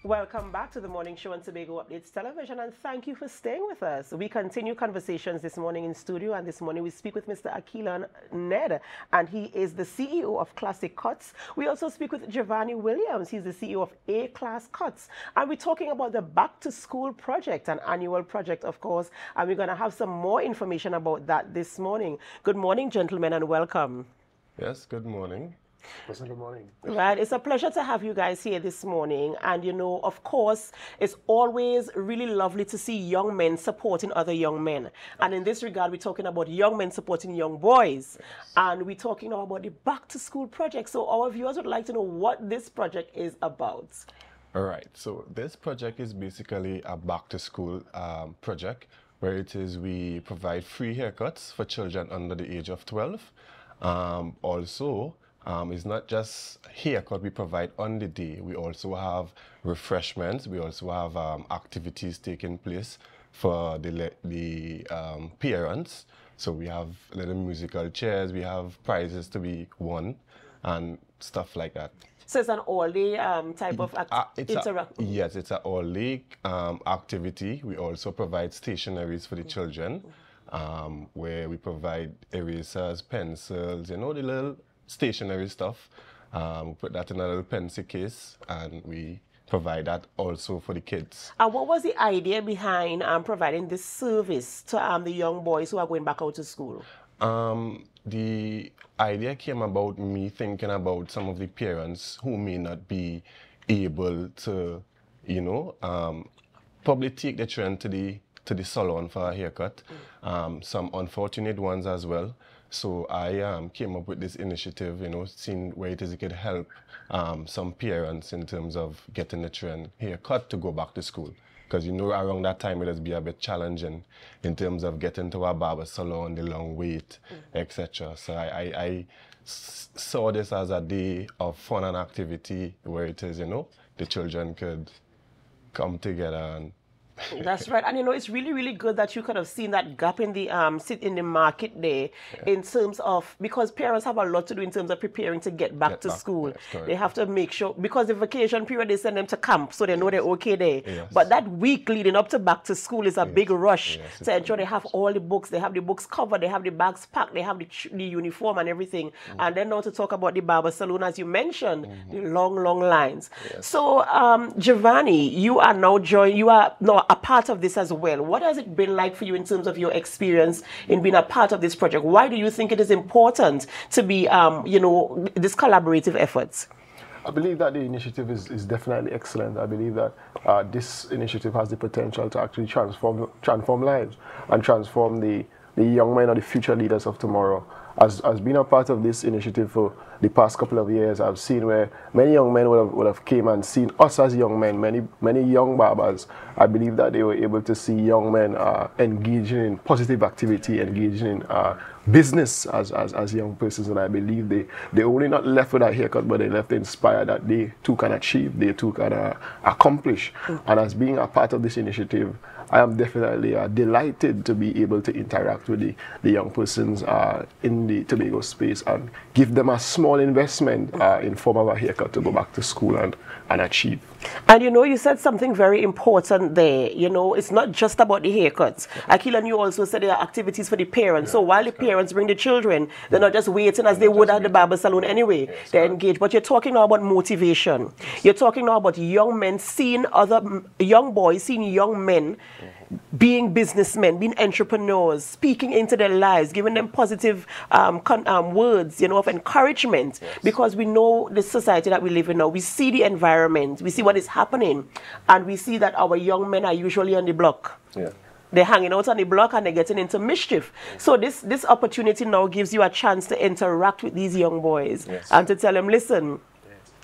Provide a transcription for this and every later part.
Welcome back to the morning show on Tobago Updates Television, and thank you for staying with us. We continue conversations this morning in studio, and this morning we speak with Mr. Akilon Nedd, and he is the CEO of Classic Cuts. We also speak with Javanne Williams. He's the CEO of A-Class Cuts, and we're talking about the Back to School project, an annual project, of course, and we're going to have some more information about that this morning. Good morning, gentlemen, and welcome. Yes, good morning. Good morning. Right, it's a pleasure to have you guys here this morning. And you know, of course, it's always really lovely to see young men supporting other young men. And in this regard, we're talking about young men supporting young boys. Yes. And we're talking now about the Back to School project. So our viewers would like to know what this project is about. All right, so this project is basically a back to school project where it is we provide free haircuts for children under the age of 12. It's not just haircut we provide on the day. We also have refreshments. We also have activities taking place for the parents. So we have little musical chairs. We have prizes to be won and stuff like that. So it's an all-day type of interaction? Yes, it's an all-day activity. We also provide stationaries for the children, where we provide erasers, pencils, you know, the little stationery stuff. We put that in a little pencil case, and we provide that also for the kids. And what was the idea behind providing this service to the young boys who are going back out to school? The idea came about me thinking about some of the parents who may not be able to, you know, probably take the children to the salon for a haircut. Some unfortunate ones as well. So I came up with this initiative, you know, seeing where it is it could help some parents in terms of getting the children haircut to go back to school. Because, you know, around that time it has been a bit challenging in terms of getting to a barber salon, the long wait, etc. So I saw this as a day of fun and activity where it is, you know, the children could come together and That's right. And you know, it's really, really good that you could have seen that gap in the in the market there, in terms of, because parents have a lot to do in terms of preparing to get back to school. Yes, they have to make sure, because the vacation period they send them to camp, so they know they're okay there. Yes. But that week leading up to back to school is a big rush to ensure they have all the books, they have the books covered, they have the bags packed, they have the uniform and everything. And then now to talk about the barber salon, as you mentioned, the long, long lines. So Javanne, you are now a part of this as well. What has it been like for you in terms of your experience in being a part of this project? Why do you think it is important to be, you know, this collaborative efforts? I believe that the initiative is definitely excellent. I believe that this initiative has the potential to actually transform lives and transform the young men or the future leaders of tomorrow. As being a part of this initiative for the past couple of years, I've seen where many young men would have came and seen us as young men, many young barbers. I believe that they were able to see young men engaging in positive activity, engaging in business as young persons, and I believe they only not left with a haircut, but they left inspired that they too can achieve, they too can accomplish. And as being a part of this initiative, I am definitely delighted to be able to interact with the young persons in the Tobago space and give them a small investment in form of a haircut to go back to school and achieve. And you know, you said something very important there. You know, it's not just about the haircuts. Akilon, you also said there are activities for the parents. So while the parents bring the children, they're not just waiting as they would at the barber salon anyway. They're engaged. But you're talking now about motivation. You're talking now about young men seeing other young boys, seeing young men being businessmen, being entrepreneurs, speaking into their lives, giving them positive words, you know, of encouragement. Because we know the society that we live in now. We see the environment, we see what is happening, and we see that our young men are usually on the block. They're hanging out on the block and they're getting into mischief. So this opportunity now gives you a chance to interact with these young boys and to tell them, listen,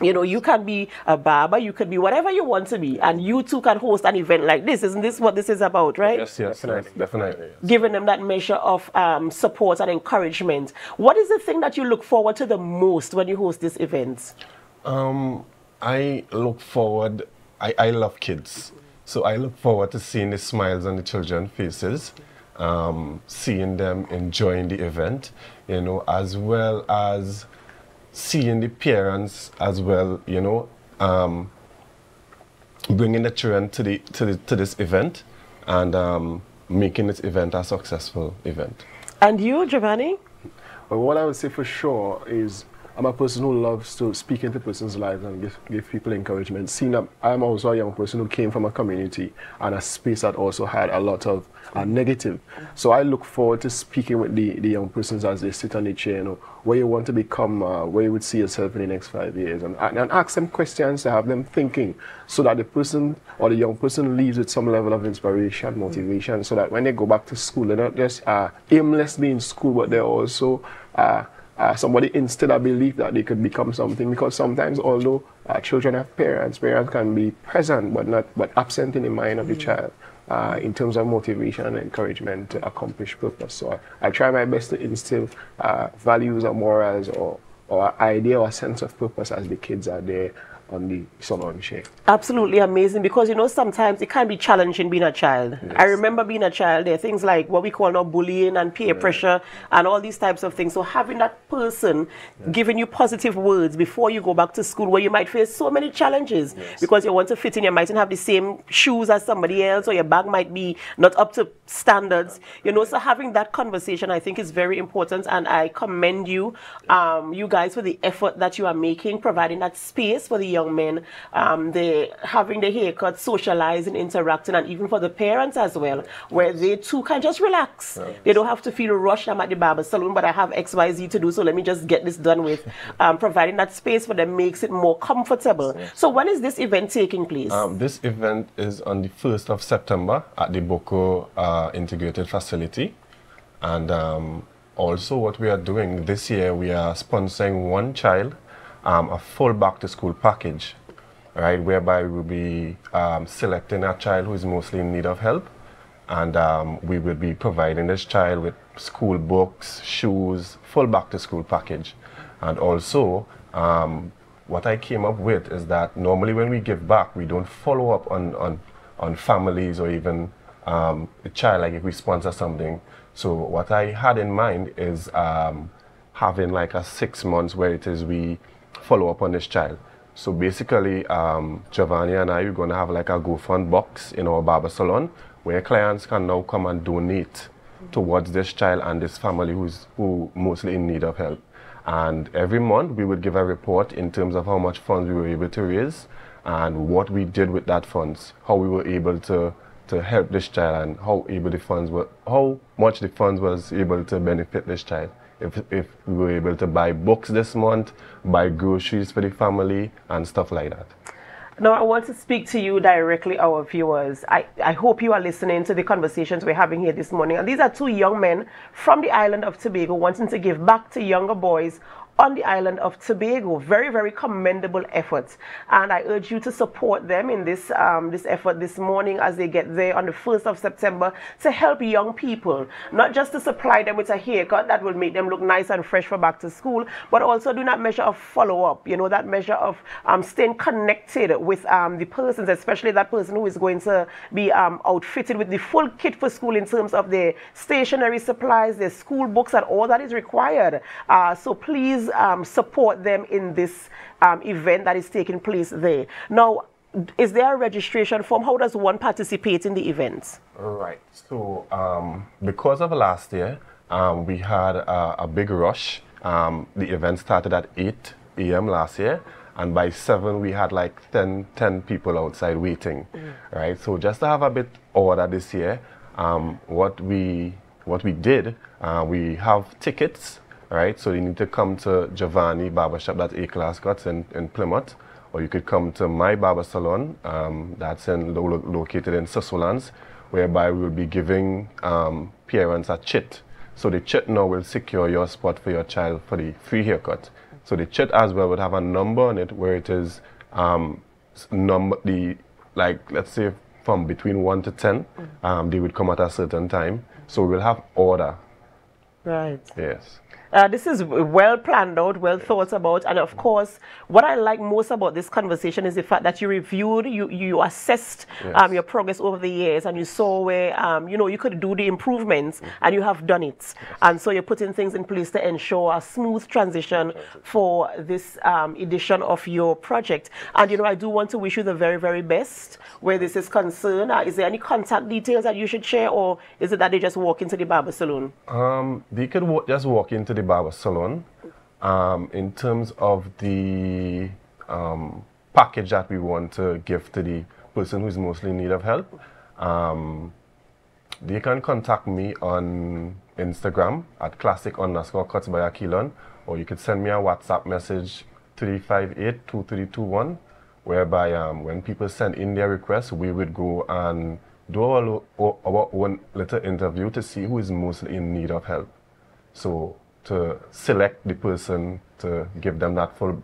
you know, you can be a barber, you could be whatever you want to be, and you too can host an event like this. Isn't this what this is about, right? Yes, definitely. Giving them that measure of support and encouragement. What is the thing that you look forward to the most when you host this event? I look forward, I love kids. So I look forward to seeing the smiles on the children's faces, seeing them enjoying the event, you know, as well as seeing the parents as well, you know, bringing the children to this event and making this event a successful event. And you, Javanne? Well, what I would say for sure is I'm a person who loves to speak into person's lives and give people encouragement. Seeing that I'm also a young person who came from a community and a space that also had a lot of negative. So I look forward to speaking with the young persons as they sit on the chair, you know, where you want to become, where you would see yourself in the next 5 years, and ask them questions to have them thinking, so that the person or the young person leaves with some level of inspiration, motivation, so that when they go back to school, they're not just aimlessly in school, but they're also somebody instead of believe that they could become something. Because sometimes, although children have parents can be present but absent in the mind of the child in terms of motivation and encouragement to accomplish purpose. So I try my best to instill values or morals or idea or sense of purpose as the kids are there on the salon chair. Absolutely amazing, because you know sometimes it can be challenging being a child. Yes. I remember being a child, there are things like what we call now bullying and peer pressure and all these types of things. So having that person giving you positive words before you go back to school, where you might face so many challenges because you want to fit in, you mightn't have the same shoes as somebody else, or your bag might be not up to standards, you know. So having that conversation, I think, is very important, and I commend you, you guys, for the effort that you are making, providing that space for the young men, having the haircut, socializing, interacting, and even for the parents as well, where they too can just relax. They don't have to feel rushed. I'm at the barber salon, but I have XYZ to do, so let me just get this done with. Providing that space for them makes it more comfortable. So when is this event taking place? This event is on the 1st of September at the Boko Integrated Facility. And also what we are doing this year, we are sponsoring one child a full back-to-school package, right, whereby we will be selecting a child who is mostly in need of help, and we will be providing this child with school books, shoes, full back-to-school package. And also, what I came up with is that normally when we give back, we don't follow up on families or even a child, like if we sponsor something. So what I had in mind is having like a 6 months where it is we follow up on this child. So basically, Javanne and I are going to have like a GoFund box in our barber salon where clients can now come and donate towards this child and this family who mostly in need of help. And every month we would give a report in terms of how much funds we were able to raise and what we did with that funds, how we were able to help this child, and how much the funds was able to benefit this child. If we were able to buy books this month, buy groceries for the family, and stuff like that. Now, I want to speak to you directly, our viewers. I hope you are listening to the conversations we're having here this morning. And these are two young men from the island of Tobago wanting to give back to younger boys on the island of Tobago. Very, very commendable efforts. And I urge you to support them in this effort this morning as they get there on the 1st of September to help young people, not just to supply them with a haircut that will make them look nice and fresh for back to school, but also do that measure of follow-up, you know, that measure of staying connected with the persons, especially that person who is going to be outfitted with the full kit for school in terms of their stationery supplies, their school books, and all that is required. So please support them in this event that is taking place there. Now, is there a registration form? How does one participate in the events? Right. So because of last year, we had a big rush. The event started at 8 a.m. last year, and by 7 we had like 10 people outside waiting. Right. So just to have a bit order this year, what we did, we have tickets. Right, so you need to come to Javanne Barbershop, that's A-Class Cuts in Plymouth, or you could come to my barber salon, that's located in Susseland, whereby we will be giving parents a chit. So the chit now will secure your spot for your child for the free haircut. So the chit as well would have a number on it where it is let's say from between 1 to 10, they would come at a certain time. So we'll have order. Right. Yes. This is well planned out, well thought about, and of course, what I like most about this conversation is the fact that you reviewed, you assessed your progress over the years, and you saw where you know, you could do the improvements, and you have done it, and so you're putting things in place to ensure a smooth transition for this edition of your project. And you know, I do want to wish you the very, very best where this is concerned. Is there any contact details that you should share, or is it that they just walk into the barber salon? They could just walk into the barber salon. In terms of the package that we want to give to the person who's mostly in need of help, they can contact me on Instagram at classic_cuts by Akilon, or you could send me a WhatsApp message 358-2321, whereby when people send in their requests, we would go and do our own little interview to see who is mostly in need of help. So to select the person to give them that full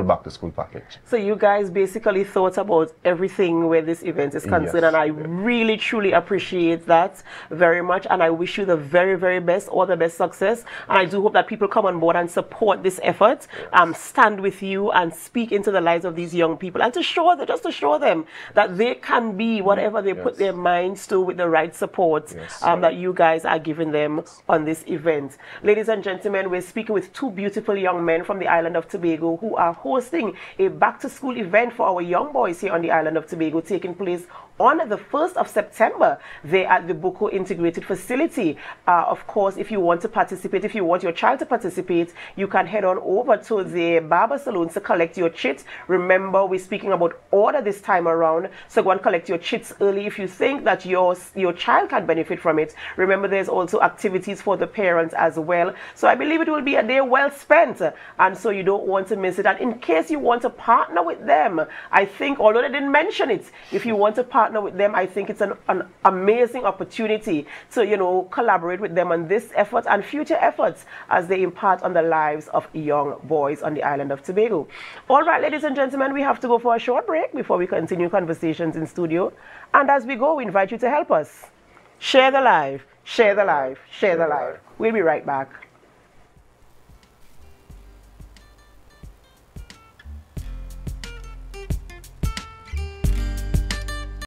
back to school package. So you guys basically thought about everything where this event is concerned, and I really truly appreciate that very much, and I wish you the very, very best, all the best success, and I do hope that people come on board and support this effort, stand with you and speak into the lives of these young people, and to show them, just to show them that they can be whatever they put their minds to with the right support that you guys are giving them on this event. Ladies and gentlemen, we're speaking with two beautiful young men from the island of Tobago who are hosting a back-to-school event for our young boys here on the island of Tobago, taking place on the 1st of September. They're at the Buko Integrated Facility. Of course, if you want to participate, if you want your child to participate, you can head on over to the barber salons to collect your chits. Remember, we're speaking about order this time around, so go and collect your chits early if you think that your child can benefit from it. Remember, there's also activities for the parents as well. So I believe it will be a day well spent, and so you don't want to miss it. And in case you want to partner with them, I think, although they didn't mention it, if you want to partner with them, I think it's an amazing opportunity to, you know, collaborate with them on this effort and future efforts as they impart on the lives of young boys on the island of Tobago. All right, ladies and gentlemen, we have to go for a short break before we continue conversations in studio. And as we go, we invite you to help us. Share the live, share the live, share the live. We'll be right back.